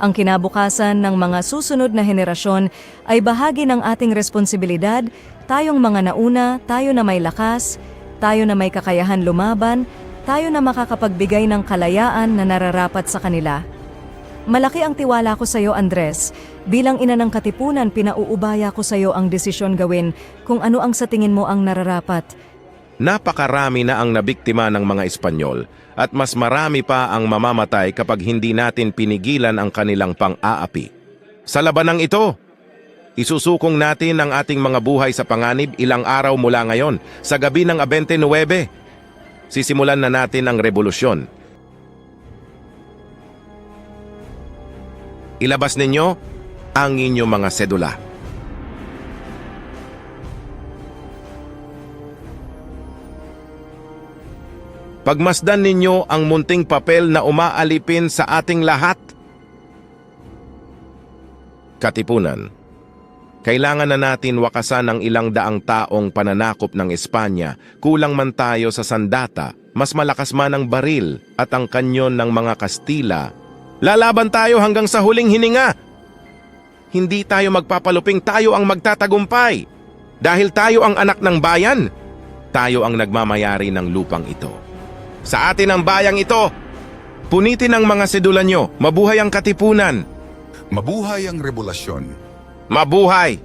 Ang kinabukasan ng mga susunod na henerasyon ay bahagi ng ating responsibilidad. Tayong mga nauna, tayo na may lakas, tayo na may kakayahan lumaban, tayo na makakapagbigay ng kalayaan na nararapat sa kanila. Malaki ang tiwala ko sa iyo, Andres. Bilang ina ng Katipunan, pinauubaya ko sa iyo ang desisyon gawin kung ano ang sa tingin mo ang nararapat. Napakarami na ang nabiktima ng mga Espanyol at mas marami pa ang mamamatay kapag hindi natin pinigilan ang kanilang pang-aapi. Sa labanang ito, isusukong natin ang ating mga buhay sa panganib ilang araw mula ngayon, sa gabi ng 29. Sisimulan na natin ang revolusyon. Ilabas ninyo ang inyong mga sedula. Pagmasdan ninyo ang munting papel na umaalipin sa ating lahat. Katipunan, kailangan na natin wakasan ang ilang daang taong pananakop ng Espanya. Kulang man tayo sa sandata, mas malakas man ang baril at ang kanyon ng mga Kastila. Lalaban tayo hanggang sa huling hininga. Hindi tayo magpapaluping, tayo ang magtatagumpay. Dahil tayo ang anak ng bayan, tayo ang nagmamayari ng lupang ito. Sa atin ang bayang ito, punitin ang mga sedula nyo. Mabuhay ang Katipunan. Mabuhay ang revolusyon. Mabuhay!